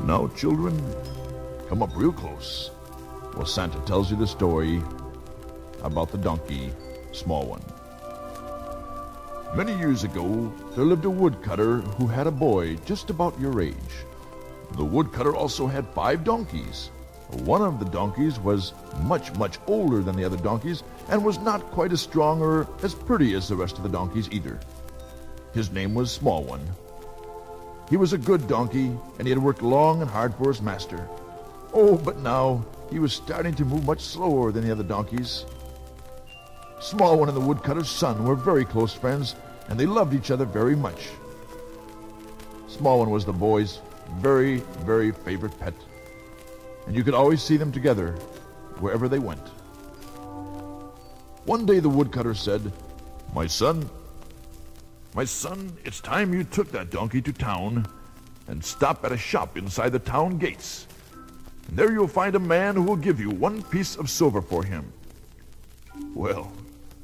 Now, children, come up real close while Santa tells you the story about the donkey, Small One. Many years ago, there lived a woodcutter who had a boy just about your age. The woodcutter also had 5 donkeys. One of the donkeys was much older than the other donkeys and was not quite as strong or as pretty as the rest of the donkeys either. His name was Small One. He was a good donkey, and he had worked long and hard for his master. Oh, but now he was starting to move much slower than the other donkeys. Small One and the woodcutter's son were very close friends, and they loved each other very much. Small One was the boy's very favorite pet, and you could always see them together wherever they went. One day the woodcutter said, My son, it's time you took that donkey to town and stop at a shop inside the town gates. And there you'll find a man who will give you 1 piece of silver for him. Well,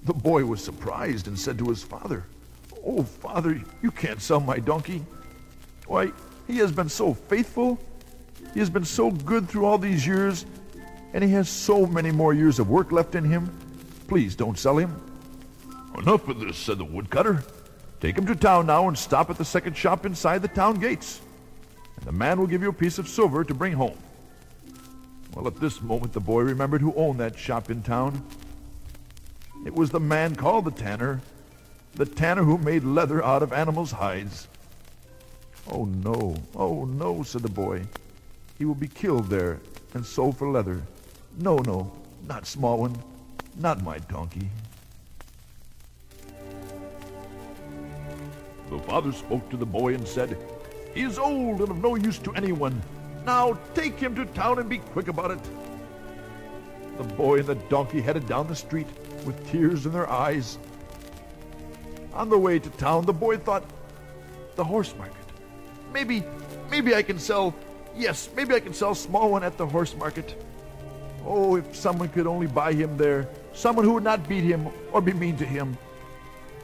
the boy was surprised and said to his father, Oh, father, you can't sell my donkey. Why, he has been so faithful. He has been so good through all these years, and he has so many more years of work left in him. Please don't sell him. Enough of this, said the woodcutter. Take him to town now and stop at the second shop inside the town gates, and the man will give you a piece of silver to bring home. Well, at this moment the boy remembered who owned that shop in town. It was the man called the tanner who made leather out of animals' hides. Oh no, said the boy. He will be killed there and sold for leather. No, not Small One, not my donkey. The father spoke to the boy and said, He is old and of no use to anyone. Now take him to town and be quick about it. The boy and the donkey headed down the street with tears in their eyes. On the way to town, the boy thought, the horse market. Maybe I can sell Small One at the horse market. Oh, if someone could only buy him there, someone who would not beat him or be mean to him.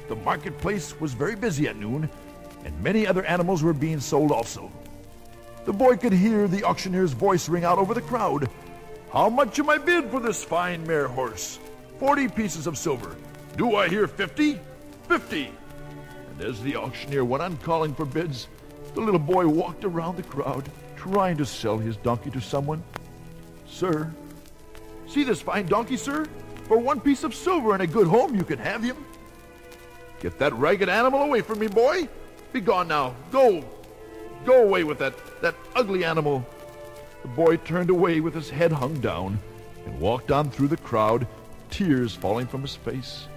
The marketplace was very busy at noon, and many other animals were being sold also. The boy could hear the auctioneer's voice ring out over the crowd. How much am I bid for this fine mare horse? 40 pieces of silver. Do I hear 50? 50. And as the auctioneer went on calling for bids, the little boy walked around the crowd, trying to sell his donkey to someone. Sir, see this fine donkey, sir? For 1 piece of silver and a good home you can have him. Get that ragged animal away from me, boy. Be gone now. Go away with that ugly animal. The boy turned away with his head hung down and walked on through the crowd, tears falling from his face.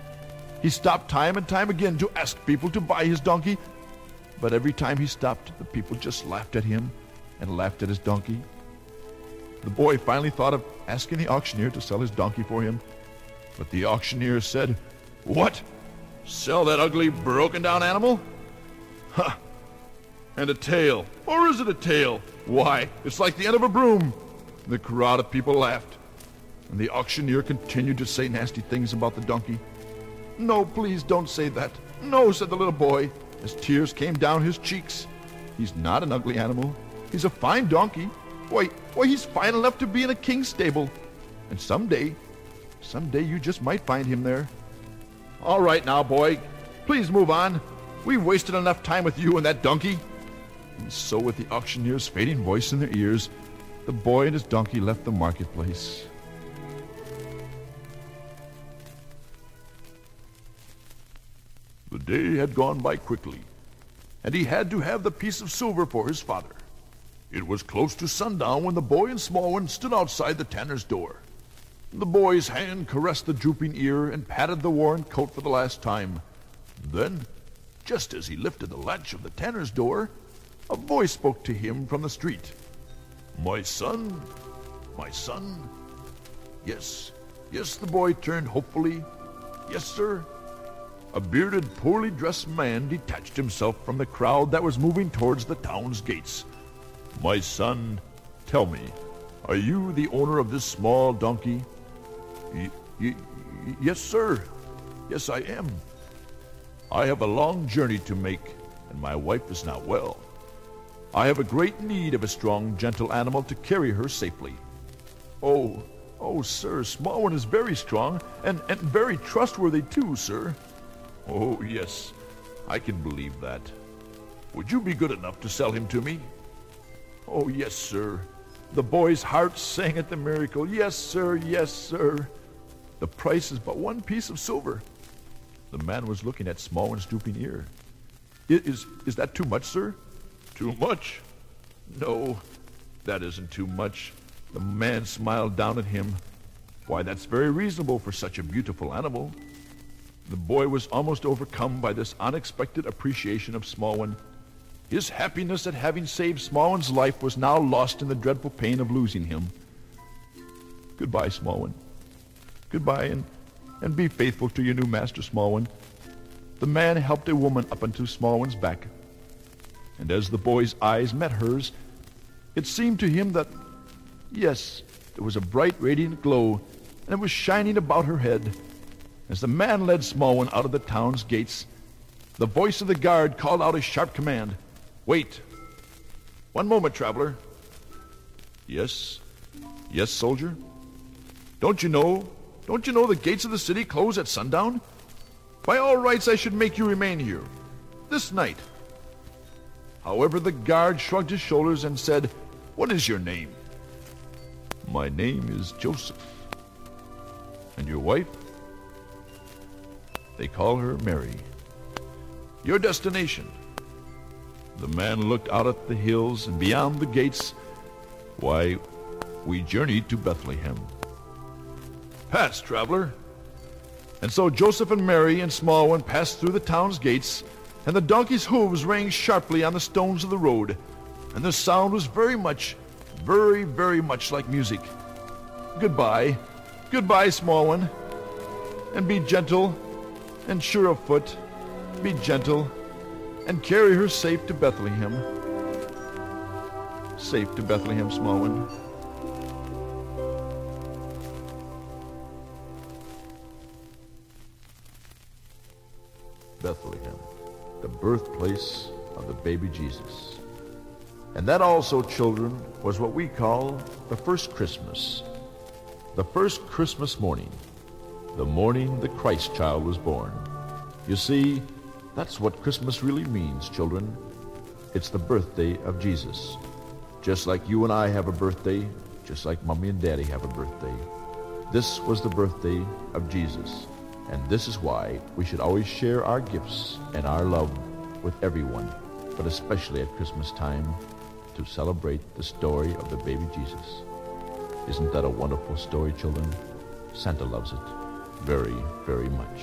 He stopped time and time again to ask people to buy his donkey, but every time he stopped, the people just laughed at him and laughed at his donkey. The boy finally thought of asking the auctioneer to sell his donkey for him, but the auctioneer said, What? Sell that ugly, broken-down animal? Ha! And a tail. Or is it a tail? Why, it's like the end of a broom. The crowd of people laughed, and the auctioneer continued to say nasty things about the donkey. No, please don't say that. No, said the little boy, as tears came down his cheeks. He's not an ugly animal. He's a fine donkey. Why, he's fine enough to be in a king's stable. And someday you just might find him there. All right now, boy, please move on. We've wasted enough time with you and that donkey. And so, with the auctioneer's fading voice in their ears, the boy and his donkey left the marketplace. The day had gone by quickly, and he had to have the piece of silver for his father. It was close to sundown when the boy and Small One stood outside the tanner's door. The boy's hand caressed the drooping ear and patted the worn coat for the last time. Then, just as he lifted the latch of the tanner's door, a voice spoke to him from the street. My son, my son. Yes, the boy turned hopefully. Yes, sir. A bearded, poorly dressed man detached himself from the crowd that was moving towards the town's gates. My son, tell me, are you the owner of this small donkey? Yes, sir. Yes, I am. I have a long journey to make, and my wife is not well. I have a great need of a strong, gentle animal to carry her safely. Oh, sir, Small One is very strong and very trustworthy too, sir. Oh, yes, I can believe that. Would you be good enough to sell him to me? Oh, yes, sir. The boy's heart sang at the miracle. Yes, sir, yes, sir. The price is but one piece of silver. The man was looking at Small One's drooping ear. Is that too much, sir? Too much? No, that isn't too much. The man smiled down at him. Why, that's very reasonable for such a beautiful animal. The boy was almost overcome by this unexpected appreciation of Small One. His happiness at having saved Small One's life was now lost in the dreadful pain of losing him. Goodbye, Small One. Goodbye, and be faithful to your new master, Small One. The man helped a woman up onto Small One's back, and as the boy's eyes met hers, it seemed to him that, yes, there was a bright, radiant glow, and it was shining about her head. As the man led Small One out of the town's gates, the voice of the guard called out a sharp command. Wait. One moment, traveler. Yes, soldier. Don't you know the gates of the city close at sundown? By all rights, I should make you remain here, this night. However, the guard shrugged his shoulders and said, What is your name? My name is Joseph. And your wife? They call her Mary. Your destination? The man looked out at the hills and beyond the gates. Why, we journeyed to Bethlehem. Pass, traveler. And so Joseph and Mary and Small One passed through the town's gates, and the donkey's hooves rang sharply on the stones of the road, and the sound was very much like music. Goodbye, Small One, and be gentle and sure of foot. Be gentle and carry her safe to Bethlehem. Safe to Bethlehem, Small One. Bethlehem, the birthplace of the baby Jesus. And that also, children, was what we call the first Christmas. The first Christmas morning, the morning the Christ child was born. You see, that's what Christmas really means, children. It's the birthday of Jesus. Just like you and I have a birthday, just like Mommy and Daddy have a birthday. This was the birthday of Jesus. And this is why we should always share our gifts and our love with everyone, but especially at Christmas time, to celebrate the story of the baby Jesus. Isn't that a wonderful story, children? Santa loves it very, very much.